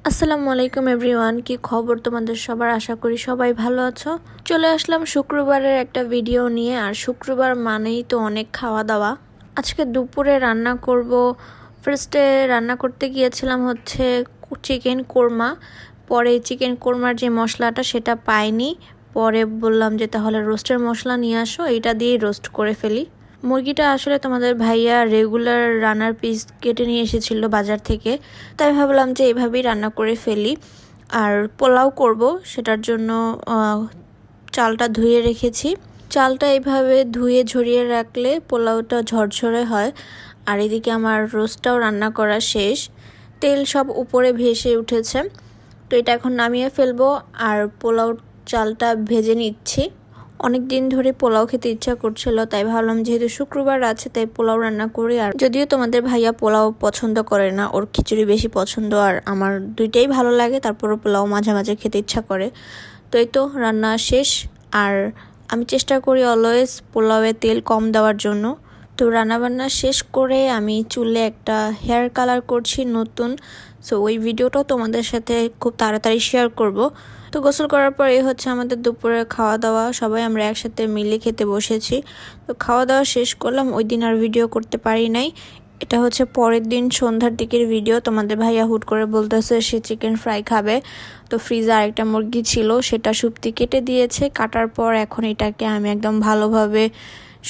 আসসালামু আলাইকুম এভরিওয়ান, কি খবর তোমাদের সবার? আশা করি সবাই ভালো আছো। চলে আসলাম শুক্রবারের একটা ভিডিও নিয়ে। আর শুক্রবার মানেই তো অনেক খাওয়া দাওয়া। আজকে দুপুরে রান্না করব। ফার্স্টে রান্না করতে গিয়েছিলাম হচ্ছে চিকেন কোরমা। পরে চিকেন কোরমার যে মশলাটা সেটা পাইনি। পরে বললাম যে তাহলে রোস্টের মশলা নিয়ে আসো, এটা দিয়েই রোস্ট করে ফেলি। মুরগিটা আসলে তোমাদের ভাইয়া রেগুলার রান্নার পিস কেটে নিয়ে এসেছিল বাজার থেকে, তাই ভাবলাম যে এইভাবেই রান্না করে ফেলি। আর পোলাও করব, সেটার জন্য চালটা ধুয়ে রেখেছি। চালটা এইভাবে ধুয়ে ঝরিয়ে রাখলে পোলাওটা ঝরঝরে হয়। আর এদিকে আমার রোস্টটাও রান্না করা শেষ, তেল সব উপরে ভেসে উঠেছে। তো এটা এখন নামিয়ে ফেলবো আর পোলাও চালটা ভেজে নিচ্ছি। অনেক দিন ধরে পোলাও খেতে ইচ্ছা করছিল, তাই ভাবলাম যেহেতু শুক্রবার আছে তাই পোলাও রান্না করি। আর যদিও তোমাদের ভাইয়া পোলাও পছন্দ করে না, ওর খিচুড়ি বেশি পছন্দ, আর আমার দুইটাই ভালো লাগে, তারপরও পোলাও মাঝে মাঝে খেতে ইচ্ছা করে। তো এই তো রান্না শেষ। আর আমি চেষ্টা করি অলওয়েজ পোলাওয়ে তেল কম দেওয়ার জন্য। তো রান্নাবান্না শেষ করে আমি চুলে একটা হেয়ার কালার করছি নতুন। সো ওই ভিডিওটাও তোমাদের সাথে খুব তাড়াতাড়ি শেয়ার করব। তো গোসল করার পর এই হচ্ছে আমাদের দুপুরের খাওয়া দাওয়া। সবাই আমরা একসাথে মিলে খেতে বসেছি। তো খাওয়া দাওয়া শেষ করলাম, ওই দিন আর ভিডিও করতে পারি নাই। এটা হচ্ছে পরের দিন সন্ধ্যার দিকের ভিডিও। তোমাদের ভাইয়া হুট করে বলতেছে সে চিকেন ফ্রাই খাবে। তো ফ্রিজে আরেকটা মুরগি ছিল, সেটা শুক্তি কেটে দিয়েছে। কাটার পর এখন এটাকে আমি একদম ভালোভাবে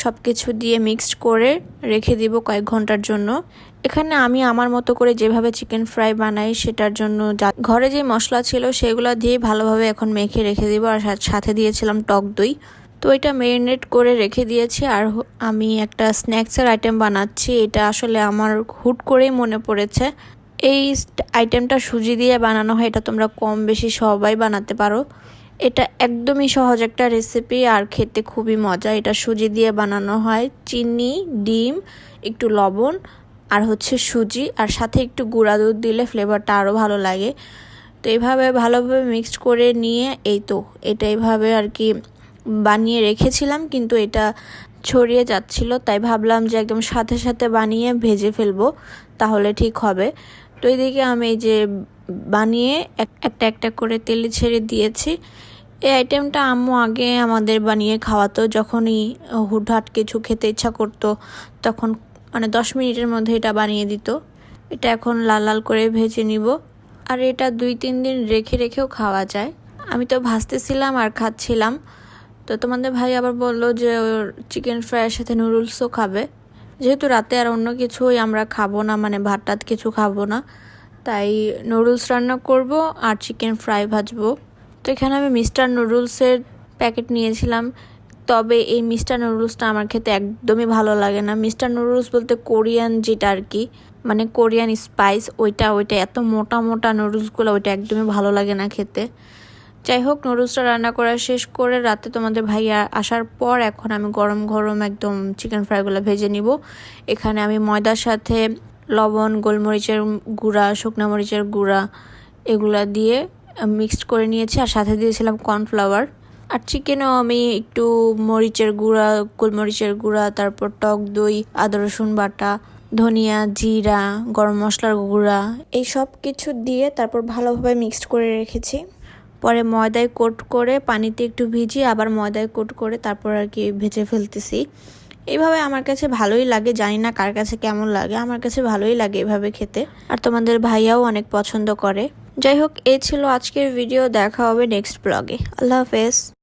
সব কিছু দিয়ে মিক্সড করে রেখে দিব কয়েক ঘন্টার জন্য। এখানে আমি আমার মতো করে যেভাবে চিকেন ফ্রাই বানাই সেটার জন্য ঘরে যে মশলা ছিল সেগুলো দিয়ে ভালোভাবে এখন মেখে রেখে দিব। আর সাথে দিয়েছিলাম টক দই। তো এটা ম্যারিনেট করে রেখে দিয়েছি। আর আমি একটা স্ন্যাক্সের আইটেম বানাচ্ছি। এটা আসলে আমার হুট করেই মনে পড়েছে। এই আইটেমটা সুজি দিয়ে বানানো হয়, এটা তোমরা কম বেশি সবাই বানাতে পারো। এটা একদমই সহজ একটা রেসিপি আর খেতে খুবই মজা। এটা সুজি দিয়ে বানানো হয়, চিনি, ডিম, একটু লবণ আর হচ্ছে সুজি, আর সাথে একটু গুঁড়া দুধ দিলে ফ্লেভারটা আরও ভালো লাগে। তো এইভাবে ভালোভাবে মিক্সড করে নিয়ে এই তো এটা এইভাবে আর কি বানিয়ে রেখেছিলাম, কিন্তু এটা ছড়িয়ে যাচ্ছিল, তাই ভাবলাম যে একদম সাথে সাথে বানিয়ে ভেজে ফেলবো, তাহলে ঠিক হবে। তো এইদিকে আমি এই যে বানিয়ে একটা একটা করে তেলে ছেড়ে দিয়েছি। এই আইটেমটা আম্মু আগে আমাদের বানিয়ে খাওয়াতো, যখনই হুটহাট কিছু খেতে ইচ্ছা করতো তখন, মানে 10 মিনিটের মধ্যে এটা বানিয়ে দিত। এটা এখন লাল লাল করে ভেজে নিব। আর এটা 2-3 দিন রেখে রেখেও খাওয়া যায়। আমি তো ভাজতেছিলাম আর খাচ্ছিলাম। তো তোমাদের ভাই আবার বললো যে ওর চিকেন ফ্রাইয়ের সাথে নুডলসও খাবে। যেহেতু রাতে আর অন্য কিছুই আমরা খাবো না, মানে ভাত টাত কিছু খাবো না, তাই নুডলস রান্না করব আর চিকেন ফ্রাই ভাজবো। তো এখানে আমি মিস্টার নুডলসের প্যাকেট নিয়েছিলাম। তবে এই মিস্টার নুডলসটা আমার খেতে একদমই ভালো লাগে না। মিস্টার নুডলস বলতে কোরিয়ান যেটা আর কি, মানে কোরিয়ান স্পাইস, ওইটা এত মোটা মোটা নুডলসগুলো, ওইটা একদমই ভালো লাগে না খেতে। যাই হোক, নুডলসটা রান্না করা শেষ করে রাতে তোমাদের ভাইয়া আসার পর এখন আমি গরম গরম একদম চিকেন ফ্রাইগুলো ভেজে নিব। এখানে আমি ময়দার সাথে লবণ, গোলমরিচের গুঁড়া, শুকনো মরিচের গুঁড়া এগুলা দিয়ে মিক্সড করে নিয়েছি। আর সাথে দিয়েছিলাম কর্নফ্লাওয়ার। আর চিকেনও আমি একটু মরিচের গুঁড়া, গোলমরিচের গুঁড়া, তারপর টক দই, আদা রসুন বাটা, ধনিয়া, জিরা, গরম মশলার গুঁড়া, এই সব কিছু দিয়ে তারপর ভালোভাবে মিক্সড করে রেখেছি। পরে ময়দায় কোট করে পানিতে একটু ভিজিয়ে আবার ময়দায় কোট করে তারপর আর কি ভেজে ফেলতেছি। এইভাবে আমার কাছে ভালোই লাগে, জানি না কার কাছে কেমন লাগে, আমার কাছে ভালোই লাগে এভাবে খেতে। আর তোমাদের ভাইয়াও অনেক পছন্দ করে। যাই হোক, এই ছিল আজকের ভিডিও। দেখা হবে নেক্সট ব্লগে। আল্লাহ হাফেজ।